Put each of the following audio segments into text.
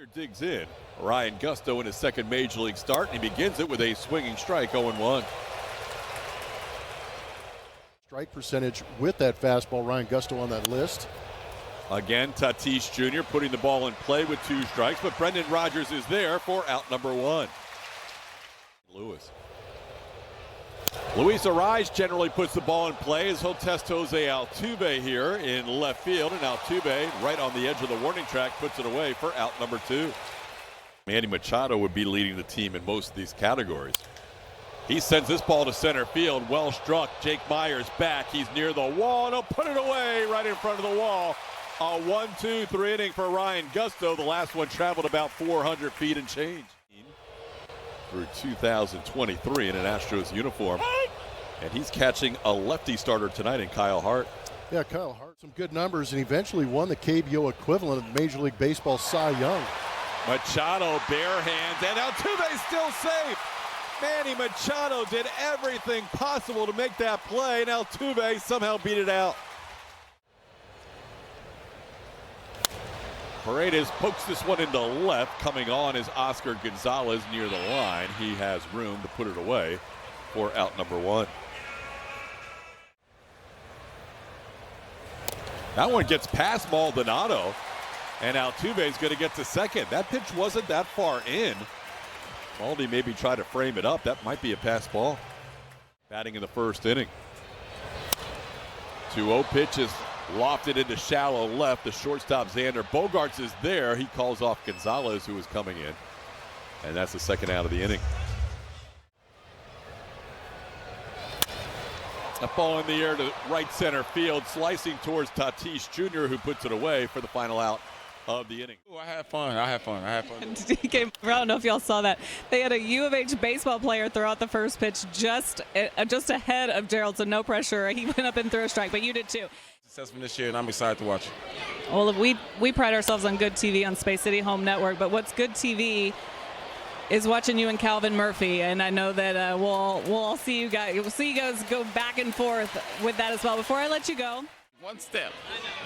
Digs in. Ryan Gusto in his second major league start, and he begins it with a swinging strike, 0-1. Strike percentage with that fastball. Ryan Gusto on that list. Again, Tatis Jr. putting the ball in play with 2 strikes, but Brendan Rodgers is there for out number 1. Luis Arraez generally puts the ball in play as he'll test Jose Altuve here in left field, and Altuve right on the edge of the warning track puts it away for out number 2. Manny Machado would be leading the team in most of these categories. He sends this ball to center field, well struck. Jake Meyers back, he's near the wall, and he'll put it away right in front of the wall. A 1-2-3 inning for Ryan Gusto. The last one traveled about 400 feet and change. Through 2023 in an Astros uniform. And he's catching a lefty starter tonight in Kyle Hart. Yeah, Kyle Hart, some good numbers, and eventually won the KBO equivalent of Major League Baseball Cy Young. Machado bare hands, and Altuve's still safe. Manny Machado did everything possible to make that play, and Altuve somehow beat it out. Paredes pokes this one into left. Coming on is Oscar Gonzalez near the line. He has room to put it away for out number 1. That one gets past Maldonado, and Altuve's going to get to second. That pitch wasn't that far in. Maldi maybe try to frame it up. That might be a pass ball. Batting in the first inning. 2-0 pitch is lofted into shallow left. The shortstop Xander Bogaerts is there. He calls off Gonzalez, who is coming in. And that's the second out of the inning. A ball in the air to right center field, slicing towards Tatis Jr., who puts it away for the final out of the inning. Ooh, I had fun. I don't know if y'all saw that. They had a U of H baseball player throw out the first pitch just ahead of Gerald, so no pressure. He went up and threw a strike, but you did too. Successful this year, and I'm excited to watch it. Well, we pride ourselves on good TV on Space City Home Network, but what's good TV is watching you and Calvin Murphy, and I know that we'll all see you guys. We'll see you guys go back and forth with that as well. Before I let you go. One step.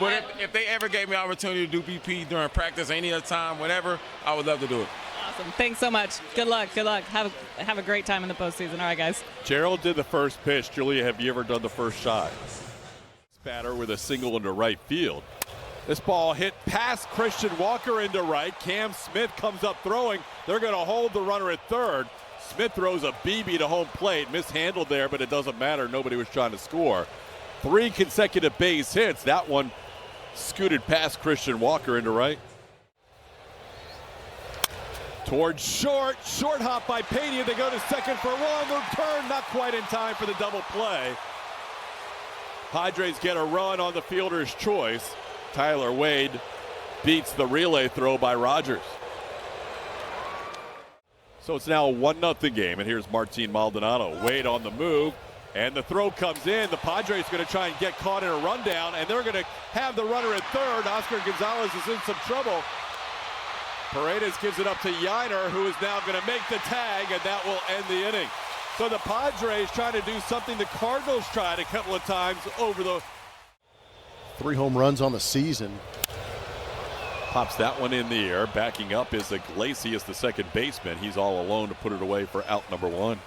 But if they ever gave me an opportunity to do BP during practice, any other time, whenever, I would love to do it. Awesome. Thanks so much. Good luck. Good luck. Have a great time in the postseason. All right, guys. Gerald did the first pitch. Julia, have you ever done the first shot? Batter with a single into right field. This ball hit past Christian Walker into right. Cam Smith comes up throwing. They're going to hold the runner at third. Smith throws a BB to home plate. Mishandled there, but it doesn't matter. Nobody was trying to score. 3 consecutive base hits. That one scooted past Christian Walker into right. Towards short hop by Pena. They go to second for 1. Return not quite in time for the double play. Padres get a run on the fielder's choice. Tyler Wade beats the relay throw by Rodgers. So it's now a 1-0 game, and here's Martin Maldonado. Wade on the move, and the throw comes in. The Padres are going to try and get caught in a rundown, and they're going to have the runner at third. Oscar Gonzalez is in some trouble. Paredes gives it up to Yiner, who is now going to make the tag, and that will end the inning. So the Padres trying to do something the Cardinals tried a couple of times over the 3 home runs on the season. Pops that one in the air. Backing up is Iglesias, the second baseman. He's all alone to put it away for out number 1.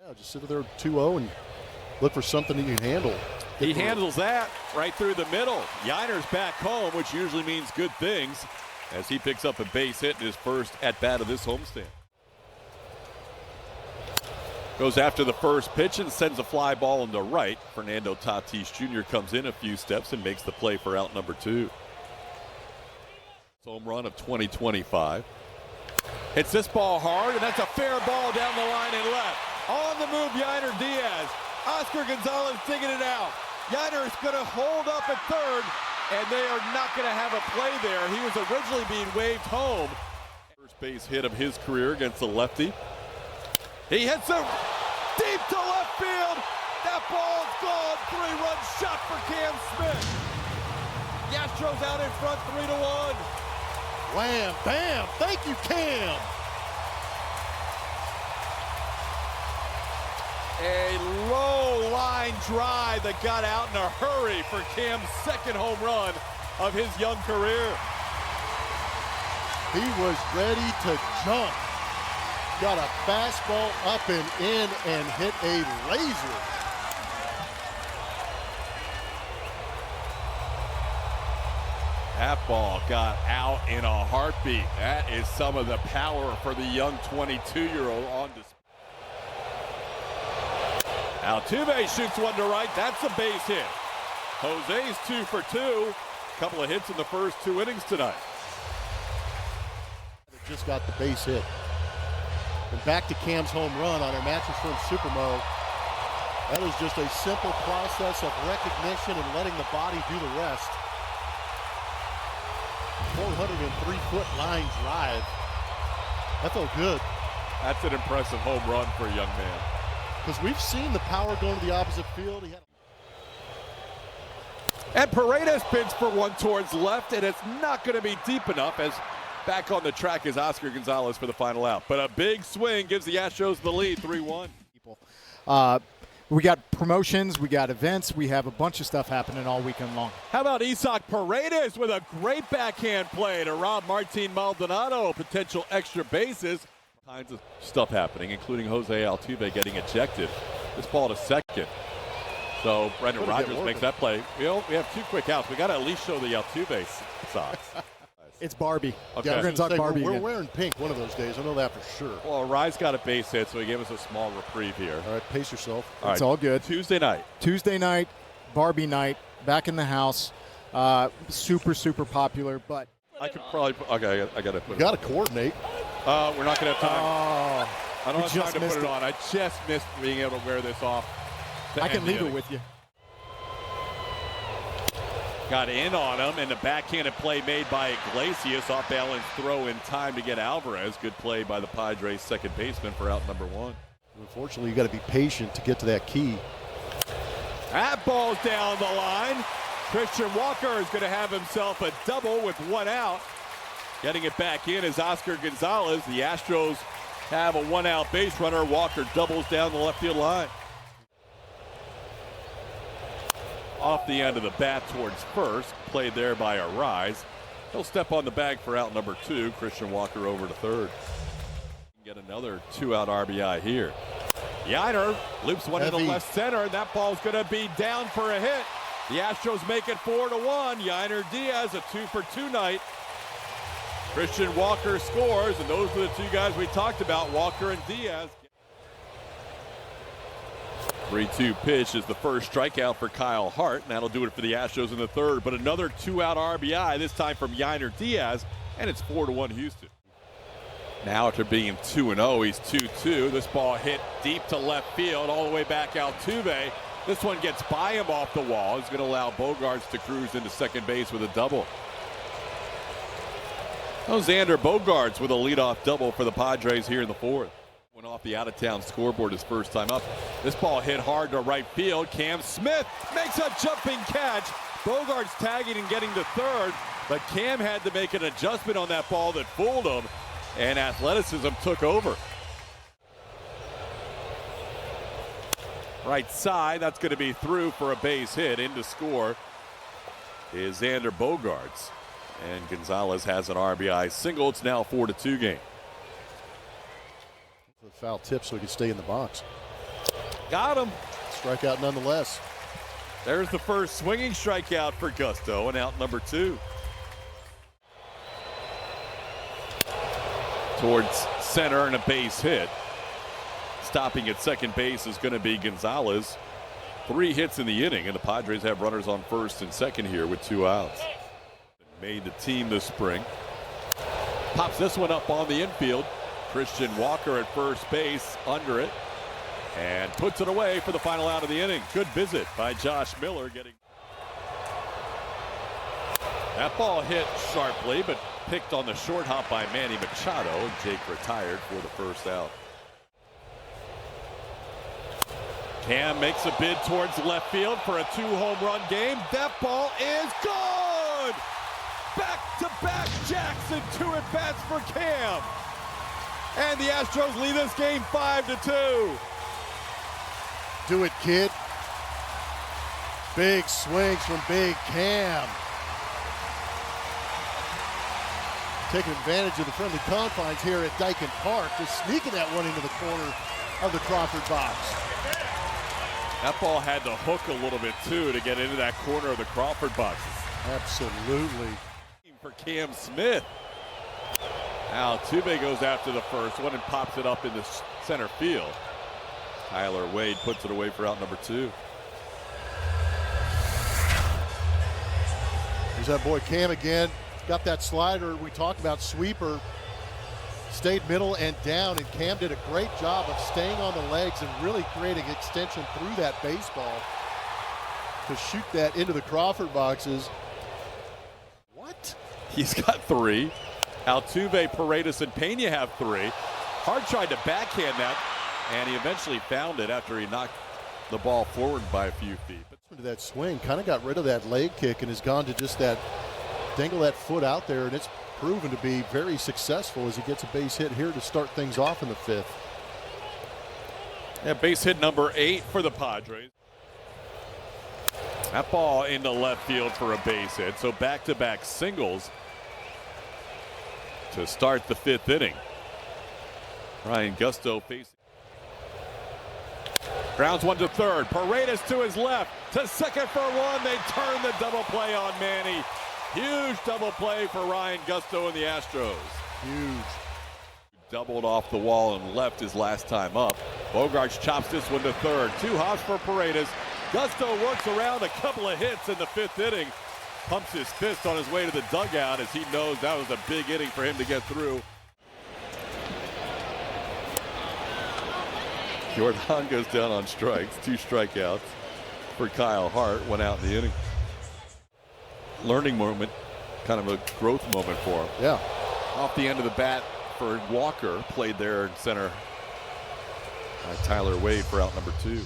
Yeah, just sit there 2-0 and look for something he can handle. He handles that right through the middle. Yiner's back home, which usually means good things, as he picks up a base hit in his first at-bat of this homestand. Goes after the first pitch and sends a fly ball into right. Fernando Tatis Jr. comes in a few steps and makes the play for out number 2. Home run of 2025. Hits this ball hard, and that's a fair ball down the line and left. On the move, Yiner Diaz. Oscar Gonzalez digging it out. Yiner is going to hold up at third, and they are not going to have a play there. He was originally being waved home. First base hit of his career against the lefty. He hits it deep to left field. That ball's gone. 3-run shot for Cam Smith. The Astros out in front 3-1. Wham, bam, thank you, Cam. A low line drive that got out in a hurry for Cam's second home run of his young career. He was ready to jump. Got a fastball up and in and hit a laser. That ball got out in a heartbeat. That is some of the power for the young 22-year-old on display. Altuve shoots one to right. That's a base hit. Jose's 2 for 2. Couple of hits in the first 2 innings tonight. Just got the base hit. And back to Cam's home run on our Mattress Firm Supermo. That is just a simple process of recognition and letting the body do the rest. 403-foot line drive. That felt good. That's an impressive home run for a young man. Because we've seen the power going to the opposite field. And Paredes pins for one towards left, and it's not going to be deep enough as back on the track is Oscar Gonzalez for the final out. But a big swing gives the Astros the lead, 3-1. We got promotions, we got events, we have a bunch of stuff happening all weekend long. How about Isaac Paredes with a great backhand play to rob Martin Maldonado, potential extra bases. Kinds of stuff happening, including Jose Altuve getting ejected. This ball to second. So Brendan Rodgers makes that play. We have 2 quick outs. We got to at least show the Altuve socks. It's Barbie. Okay. Yeah, we're going to talk Barbie We're again. wearing pink one of those days. I know that for sure. Well, Rise got a base hit, so he gave us a small reprieve here. All right, pace yourself. It's all good. Tuesday night. Tuesday night, Barbie night, back in the house. Super, super popular, but I could probably okay, I got to put You got to coordinate. We're not going to have time. I don't have just time to put missed it it. on. I just missed being able to wear this off. I can leave it with you. Got in on him, and the backhanded play made by Iglesias. Off-balance throw in time to get Alvarez. Good play by the Padres' second baseman for out number 1. Unfortunately, you got to be patient to get to that key. That ball's down the line. Christian Walker is going to have himself a double with 1 out. Getting it back in is Oscar Gonzalez. The Astros have a 1-out base runner. Walker doubles down the left field line. Off the end of the bat towards first. Played there by Arise. He'll step on the bag for out number 2. Christian Walker over to third. Get another 2-out RBI here. Yiner loops one into left center, and that ball's going to be down for a hit. The Astros make it 4-1. Yiner Diaz, a 2 for 2 night. Christian Walker scores, and those are the 2 guys we talked about, Walker and Diaz. 3-2 pitch is the first strikeout for Kyle Hart, and that'll do it for the Astros in the third. But another 2-out RBI, this time from Yiner Diaz, and it's 4-1 Houston. Now after being 2-0, he's 2-2. This ball hit deep to left field, all the way back Altuve. This one gets by him off the wall. It's going to allow Bogaerts to cruise into second base with a double. Xander Bogaerts with a leadoff double for the Padres here in the fourth. Went off the out-of-town scoreboard his first time up. This ball hit hard to right field. Cam Smith makes a jumping catch. Bogaerts tagging and getting to third, but Cam had to make an adjustment on that ball that fooled him, and athleticism took over. Right side, that's going to be through for a base hit. In to score is Xander Bogaerts, and Gonzalez has an RBI single. It's now a 4-2 game. The foul tip so he can stay in the box. Got him. Strikeout nonetheless. There's the first swinging strikeout for Gusto, and out number 2. Towards center and a base hit. Stopping at second base is going to be Gonzalez. 3 hits in the inning, and the Padres have runners on first and second here with 2 outs. Made the team this spring. Pops this one up on the infield. Christian Walker at first base, under it, and puts it away for the final out of the inning. Good visit by Josh Miller. That ball hit sharply, but picked on the short hop by Manny Machado, and Jake retired for the first out. Cam makes a bid towards left field for a 2-home run game. That ball is good! Back-to-back Jackson, 2 at-bats for Cam. And the Astros lead this game 5-2. Do it, kid. Big swings from Big Cam. Taking advantage of the friendly confines here at Dyken Park, just sneaking that one into the corner of the Crawford box. That ball had to hook a little bit too to get into that corner of the Crawford boxes. Absolutely. For Cam Smith. Altuve goes after the first one and pops it up in the center field. Tyler Wade puts it away for out number 2. There's that boy Cam again. Got that slider we talked about, sweeper. Stayed middle and down, and Cam did a great job of staying on the legs and really creating extension through that baseball to shoot that into the Crawford boxes. What? He's got 3. Altuve, Paredes, and Pena have 3. Hart tried to backhand that, and he eventually found it after he knocked the ball forward by a few feet. Into that swing, kind of got rid of that leg kick and has gone to just that dangle that foot out there, and it's proven to be very successful as he gets a base hit here to start things off in the 5th. Yeah, base hit number 8 for the Padres. That ball into left field for a base hit. So back-to-back singles to start the 5th inning. Ryan Gusto facing. Grounds one to third. Paredes to his left. To second for 1. They turn the double play on Manny. Huge double play for Ryan Gusto and the Astros. Huge. Doubled off the wall and left his last time up. Bogarts chops this one to third. 2 hops for Paredes. Gusto works around a couple of hits in the 5th inning. Pumps his fist on his way to the dugout as he knows that was a big inning for him to get through. Jordan goes down on strikes. 2 strikeouts for Kyle Hart. 1 out in the inning. Learning moment, kind of a growth moment for him. Yeah. Off the end of the bat for Walker, played there in center. Tyler Wade for out number 2.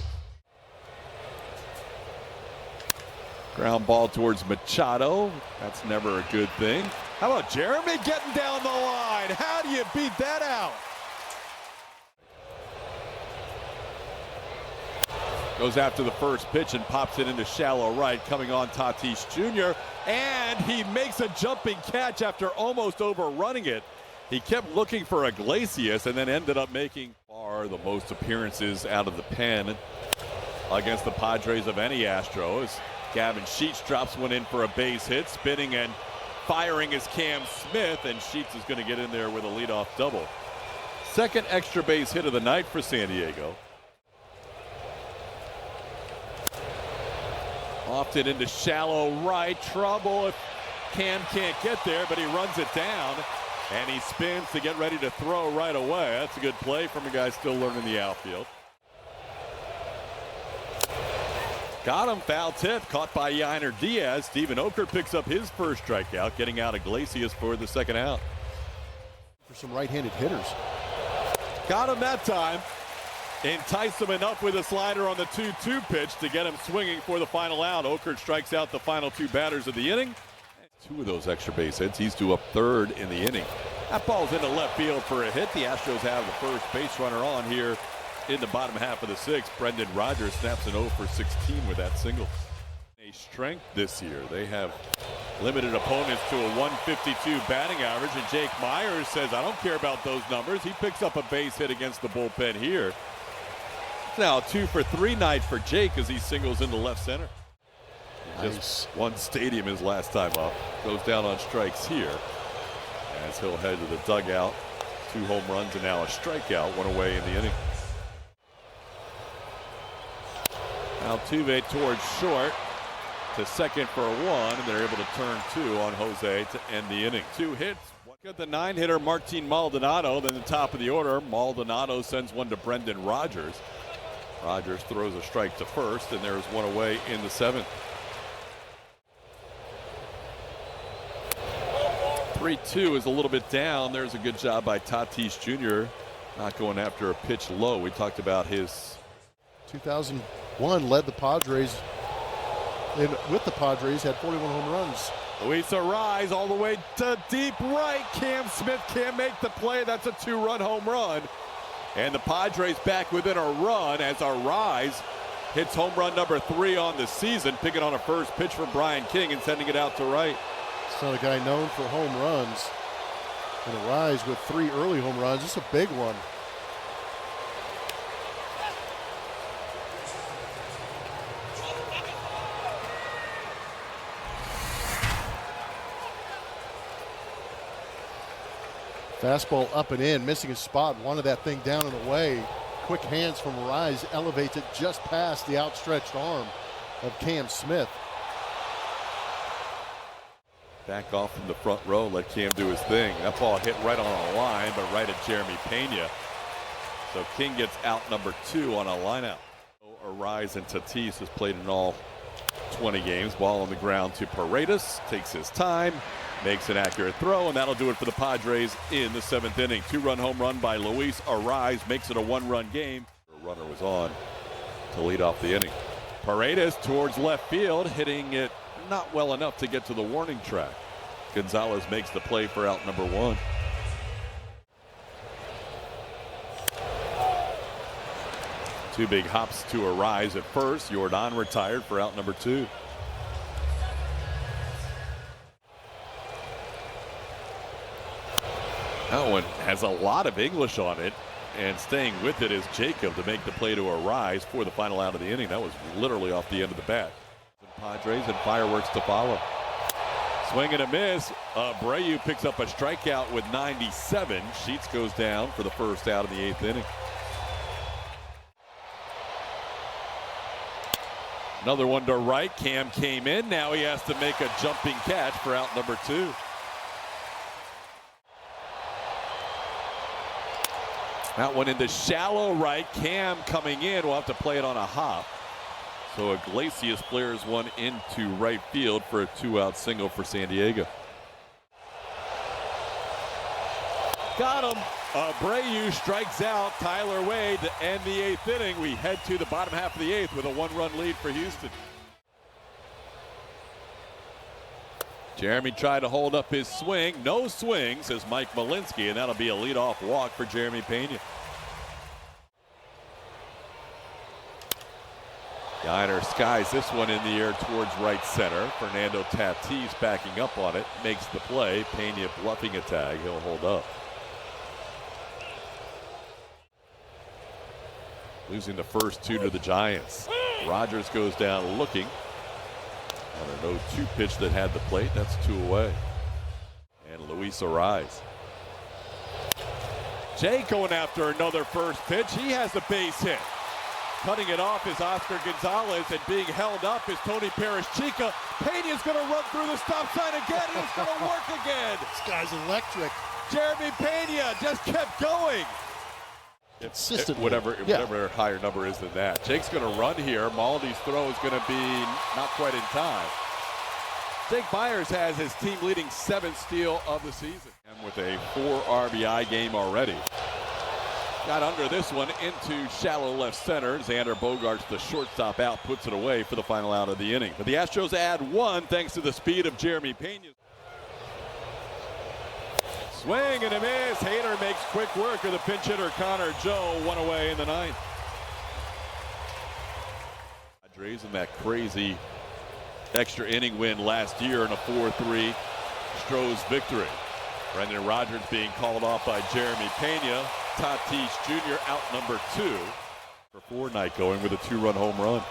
Ground ball towards Machado. That's never a good thing. How about Jeremy getting down the line? How do you beat that out? Goes after the first pitch and pops it into shallow right, coming on Tatis Jr. And he makes a jumping catch after almost overrunning it. He kept looking for Iglesias and then ended up making far the most appearances out of the pen against the Padres of any Astros. Gavin Sheets drops one in for a base hit. Spinning and firing is Cam Smith, and Sheets is going to get in there with a leadoff double. Second extra base hit of the night for San Diego. Offed it into shallow right. Trouble if Cam can't get there, but he runs it down. And he spins to get ready to throw right away. That's a good play from a guy still learning the outfield. Got him, foul tip, caught by Yainer Diaz. Steven Okert picks up his first strikeout, getting out Iglesias for the second out. For some right-handed hitters. Got him that time. Enticed him enough with a slider on the 2-2 pitch to get him swinging for the final out. Okert strikes out the final 2 batters of the inning. 2 of those extra base hits. He's due up 3rd in the inning. That ball's into left field for a hit. The Astros have the first base runner on here in the bottom half of the 6th. Brendan Rodgers snaps an 0 for 16 with that single. A strength this year. They have limited opponents to a 152 batting average, and Jake Myers says, I don't care about those numbers. He picks up a base hit against the bullpen here. Now 2 for 3 night for Jake as he singles into left center. Nice. Just won stadium his last time up. Goes down on strikes here as he'll head to the dugout. 2 home runs and now a strikeout, 1 away in the inning. Altuve towards short to second for 1, and they're able to turn 2 on Jose to end the inning. 2 hits. Got the 9-hitter Martin Maldonado, then the top of the order. Maldonado sends one to Brendan Rodgers. Rodgers throws a strike to first, and there's 1 away in the 7th. 3-2 is a little bit down. There's a good job by Tatis Jr. not going after a pitch low. We talked about his 2001 led the Padres, and with the Padres had 41 home runs. Luis Arraez all the way to deep right. Cam Smith can't make the play. That's a 2-run home run. And the Padres back within a run as Arraez hits home run number 3 on the season, picking on a first pitch from Brian King and sending it out to right. It's not a guy known for home runs. And Arise with 3 early home runs. This is a big one. Fastball up and in, missing his spot, wanted that thing down and away. Quick hands from Arise elevates it just past the outstretched arm of Cam Smith. Back off from the front row, let Cam do his thing. That ball hit right on a line, but right at Jeremy Pena. So King gets out number 2 on a lineout. Arise and Tatis has played in all 20 games. Ball on the ground to Paredes, takes his time, makes an accurate throw, and that'll do it for the Padres in the 7th inning. 2-run home run by Luis Arise makes it a 1-run game. A runner was on to lead off the inning. Paredes towards left field, hitting it not well enough to get to the warning track. Gonzalez makes the play for out number 1. Two big hops to Arise at first. Jordan retired for out number 2. That one has a lot of English on it, and staying with it is Jacob to make the play to Arise for the final out of the inning. That was literally off the end of the bat. Padres and fireworks to follow. Swing and a miss. Abreu picks up a strikeout with 97. Sheets goes down for the first out in the 8th inning. Another one to right. Cam came in. Now he has to make a jumping catch for out number 2. That one into shallow right. Cam coming in. We'll have to play it on a hop. So Iglesias flares one into right field for a 2-out single for San Diego. Got him. Abreu strikes out Tyler Wade to end the 8th inning. We head to the bottom half of the 8th with a 1-run lead for Houston. Jeremy tried to hold up his swing. No swing, says Mike Malinsky, and that'll be a leadoff walk for Jeremy Pena. Yiner skies this one in the air towards right center. Fernando Tatis backing up on it, makes the play. Pena bluffing a tag. He'll hold up. Losing the first 2 to the Giants. Rogers goes down looking. On an 0-2 pitch that had the plate. That's 2 away. And Luis Arise. Jay going after another first pitch. He has a base hit. Cutting it off is Oscar Gonzalez, and being held up is Tony Perez-Chica. Pena's going to run through the stop sign again, and it's going to work again. This guy's electric. Jeremy Pena just kept going. Consistently. Whatever higher number is than that. Jake's going to run here. Maldi's throw is going to be not quite in time. Jake Byers has his team leading 7th steal of the season. And with a 4 RBI game already. Got under this one into shallow left center. Xander Bogaerts, the shortstop, out, puts it away for the final out of the inning. But the Astros add 1 thanks to the speed of Jeremy Pena. Swing and a miss. Hader makes quick work of the pinch hitter Connor Joe. 1 away in the 9th. Padres in that crazy extra inning win last year in a 4-3 Astros victory. Brendan Rodgers being called off by Jeremy Pena. Tatis Jr. out number 2 for Fortnite going with a 2-run home run.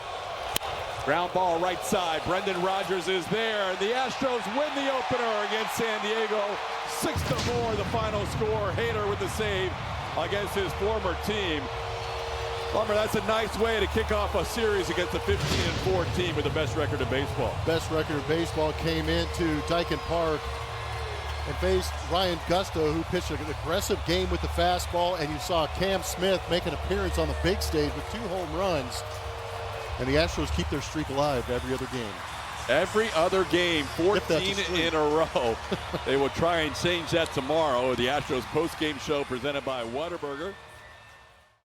Ground ball right side. Brendan Rodgers is there. And the Astros win the opener against San Diego. 6-4 the final score. Hader with the save against his former team. Bummer, that's a nice way to kick off a series against the 15-4 team with the best record in baseball. Best record in baseball came into Dyken Park and faced Ryan Gusto, who pitched an aggressive game with the fastball, and you saw Cam Smith make an appearance on the big stage with 2 home runs. And the Astros keep their streak alive every other game. Every other game, 14 in a row. They will try and change that tomorrow. The Astros post-game show presented by Whataburger.